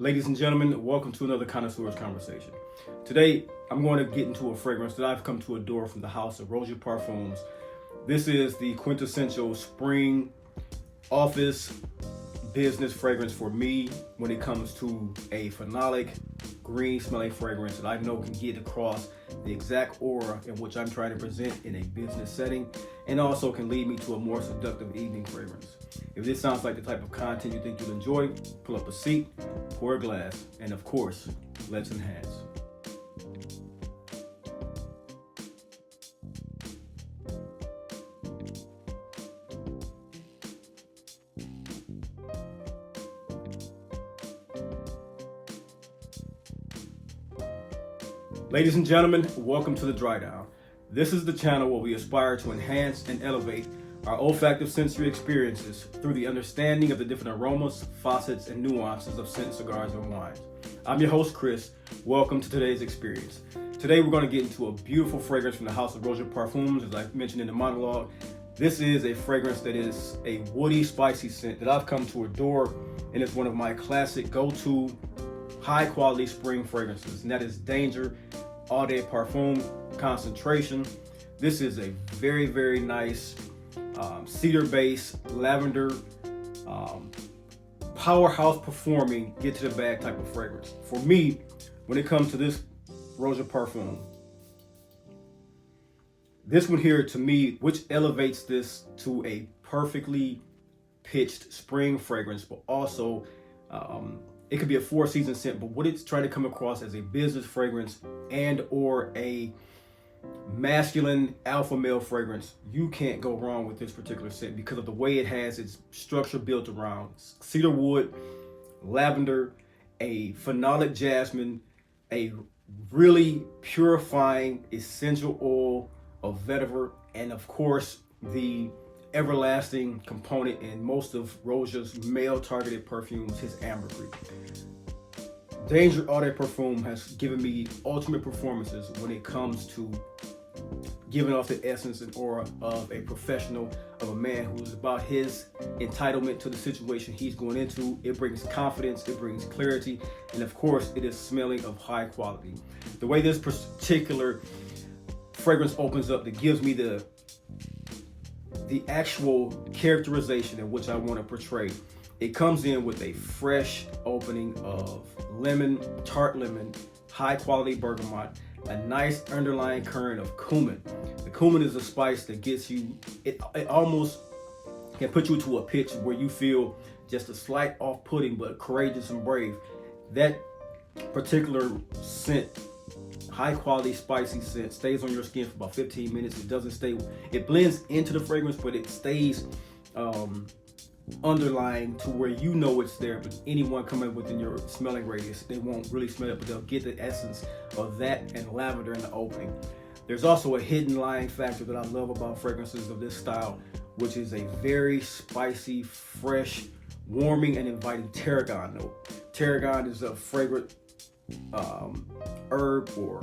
Ladies and gentlemen, welcome to another Connoisseur's Conversation. Today, I'm going to get into a fragrance that I've come to adore from the house of Roja Parfums. This is the quintessential spring office business fragrance for me when it comes to a phenolic, green smelling fragrance that I know can get across the exact aura in which I'm trying to present in a business setting, and also can lead me to a more seductive evening fragrance. If this sounds like the type of content you think you'll enjoy, pull up a seat, pour a glass, and of course, let's enhance. Ladies and gentlemen, welcome to the Dry Down. This is the channel where we aspire to enhance and elevate our olfactive sensory experiences through the understanding of the different aromas, facets, and nuances of scent, cigars, and wines. I'm your host, Chris. Welcome to today's experience. Today, we're going to get into a beautiful fragrance from the house of Roja Parfums, as I mentioned in the monologue. This is a fragrance that is a woody, spicy scent that I've come to adore, and it's one of my classic go-to high-quality spring fragrances, and that is Danger Eau de Parfum Concentration. This is a very, very nice cedar-based, lavender, powerhouse performing, get to the bag type of fragrance. For me, when it comes to this Roja Parfum, this one here to me, which elevates this to a perfectly pitched spring fragrance, but also it could be a four-season scent, but what it's trying to come across as a business fragrance and or a masculine alpha male fragrance, you can't go wrong with this particular scent because of the way it has its structure built around cedar wood, lavender, a phenolic jasmine, a really purifying essential oil of vetiver, and of course the everlasting component in most of Roja's male-targeted perfumes, his ambergris. Danger Eau de Parfum has given me ultimate performances when it comes to giving off the essence and aura of a professional, of a man who's about his entitlement to the situation he's going into. It brings confidence, it brings clarity, and of course, it is smelling of high quality. The way this particular fragrance opens up, that gives me the actual characterization in which I want to portray. It comes in with a fresh opening of lemon, tart lemon, high quality bergamot, a nice underlying current of cumin. The cumin is a spice that gets you, it almost can put you to a pitch where you feel just a slight off-putting, but courageous and brave. That particular scent, high quality spicy scent, stays on your skin for about 15 minutes. It doesn't stay, it blends into the fragrance, but it stays underlying to where you know it's there, but anyone coming within your smelling radius, they won't really smell it, but they'll get the essence of that and lavender in the opening. There's also a hidden lying factor that I love about fragrances of this style, which is a very spicy, fresh, warming, and inviting tarragon note. Tarragon is a fragrant herb or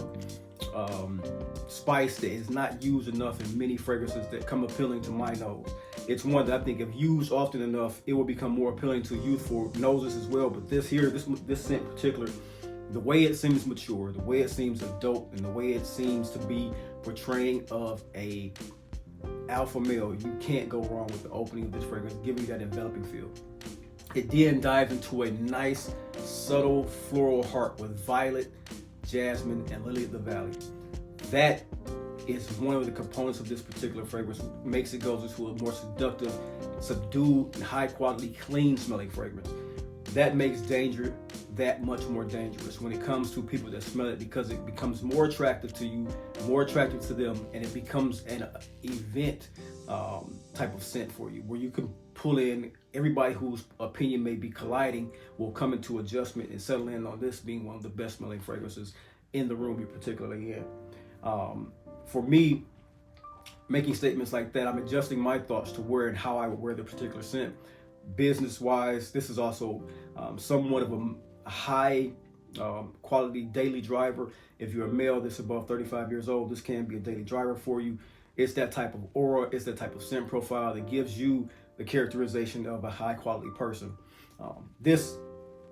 spice that is not used enough in many fragrances that come appealing to my nose. It's one that I think if used often enough, it will become more appealing to youthful noses as well. But this here, this scent in particular, the way it seems mature, the way it seems adult, and the way it seems to be portraying of a alpha male, you can't go wrong with the opening of this fragrance, giving you that enveloping feel. It then dives into a nice, subtle floral heart with violet, jasmine, and lily of the valley. That is one of the components of this particular fragrance, makes it go into a more seductive, subdued, and high quality, clean smelling fragrance. That makes Danger that much more dangerous when it comes to people that smell it, because it becomes more attractive to you, more attractive to them, and it becomes an event type of scent for you, where you can pull in everybody whose opinion may be colliding, will come into adjustment and settle in on this being one of the best smelling fragrances in the room you're particularly in. For me, making statements like that, I'm adjusting my thoughts to where and how I would wear the particular scent. Business-wise, this is also somewhat of a high quality daily driver. If you're a male that's above 35 years old, this can be a daily driver for you. It's that type of aura, it's that type of scent profile that gives you the characterization of a high quality person. This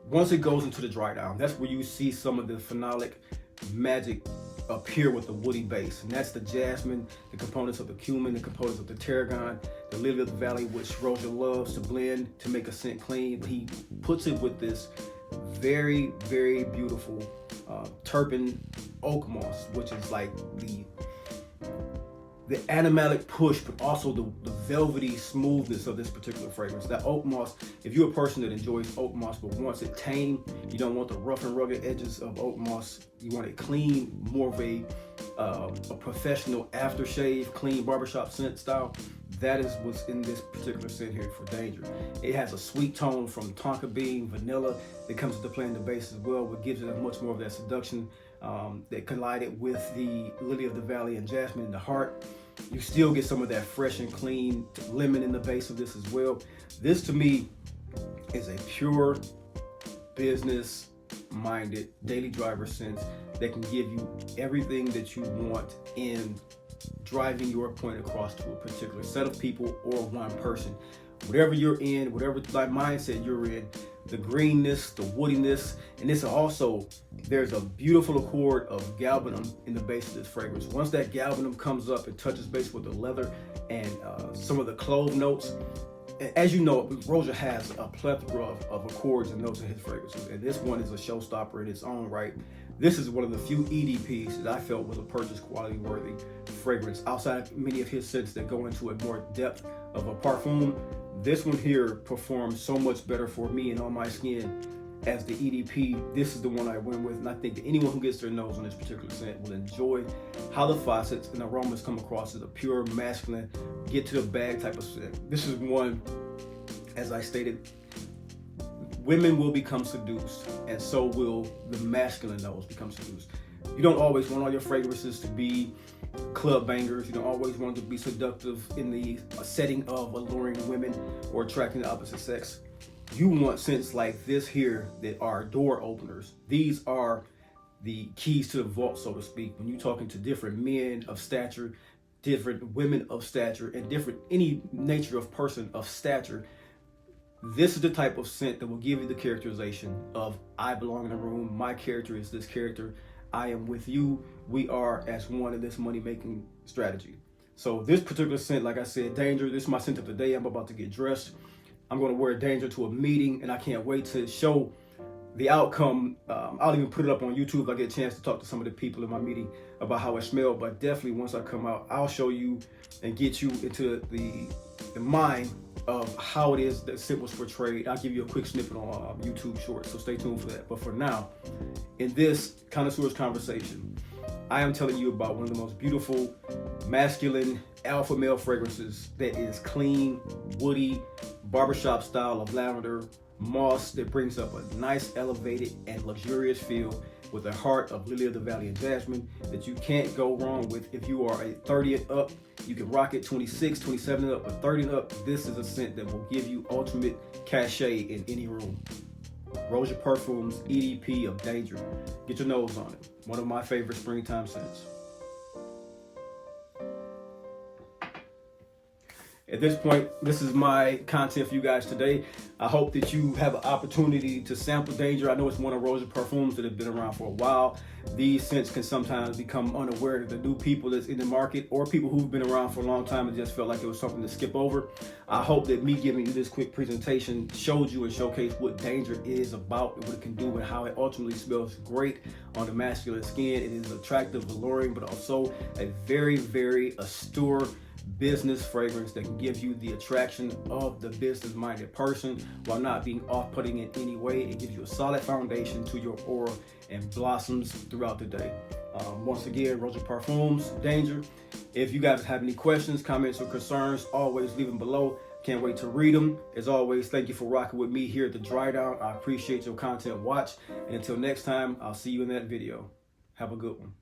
Once it goes into the dry down, that's where you see some of the phenolic magic appear with the woody base, and that's the jasmine, the components of the cumin, the components of the tarragon, the lily of the valley, which Roja loves to blend to make a scent clean. He puts it with this very, very beautiful terpene oak moss, which is like the animalic push, but also the velvety smoothness of this particular fragrance. That oak moss, if you're a person that enjoys oak moss but wants it tame, you don't want the rough and rugged edges of oak moss, you want it clean, more of a professional aftershave, clean barbershop scent style, that is what's in this particular scent here for Danger. It has a sweet tone from tonka bean, vanilla that comes into play in the base as well, but gives it a much more of that seduction that collided with the lily of the valley and jasmine in the heart. You still get some of that fresh and clean lemon in the base of this as well. This to me is a pure business minded daily driver scent that can give you everything that you want in driving your point across to a particular set of people or one person. Whatever you're in, whatever mindset you're in, the greenness, the woodiness, and this also, there's a beautiful accord of galbanum in the base of this fragrance. Once that galbanum comes up and touches base with the leather and some of the clove notes, as you know, Roja has a plethora of accords and notes in his fragrances, and this one is a showstopper in its own right. This is one of the few EDPs that I felt was a purchase quality worthy fragrance. Outside of many of his scents that go into a more depth of a parfum, this one here performs so much better for me and on my skin as the EDP. This is the one I went with, and I think that anyone who gets their nose on this particular scent will enjoy how the facets and aromas come across as a pure masculine, get to the bag type of scent. This is one, as I stated, women will become seduced, and so will the masculine nose become seduced. You don't always want all your fragrances to be club bangers. You don't always want them to be seductive in the setting of alluring women or attracting the opposite sex. You want scents like this here that are door openers. These are the keys to the vault, so to speak. When you're talking to different men of stature, different women of stature, and different any nature of person of stature, this is the type of scent that will give you the characterization of I belong in a room, my character is this character, I am with you, we are as one in this money-making strategy. So this particular scent, like I said, Danger, this is my scent of the day. I'm about to get dressed. I'm going to wear Danger to a meeting, and I can't wait to show the outcome. I'll even put it up on YouTube if I get a chance to talk to some of the people in my meeting about how it smelled. But definitely once I come out, I'll show you and get you into the mind of how it is that scent was portrayed. I'll give you a quick snippet on YouTube Shorts, so stay tuned for that. But for now, in this Connoisseur's Conversation, I am telling you about one of the most beautiful, masculine, alpha male fragrances that is clean, woody, barbershop style of lavender, moss that brings up a nice, elevated, and luxurious feel with a heart of lily of the valley and jasmine that you can't go wrong with. If you are a 30 and up, you can rock it 26, 27 and up, but 30 and up, this is a scent that will give you ultimate cachet in any room. Roja Parfums EDP of Danger. Get your nose on it. One of my favorite springtime scents. At this point, this is my content for you guys today. I hope that you have an opportunity to sample Danger. I know it's one of Roja Parfums that have been around for a while. These scents can sometimes become unaware of the new people that's in the market or people who've been around for a long time and just felt like it was something to skip over. I hope that me giving you this quick presentation showed you and showcased what Danger is about and what it can do and how it ultimately smells great on the masculine skin. It is attractive, alluring, but also a very, very austere business fragrance that can give you the attraction of the business-minded person while not being off-putting in any way. It gives you a solid foundation to your aura and blossoms throughout the day. Once again, Roja Parfums, Danger. If you guys have any questions, comments, or concerns, always leave them below. Can't wait to read them. As always, thank you for rocking with me here at the Dry Down. I appreciate your content watch. And until next time, I'll see you in that video. Have a good one.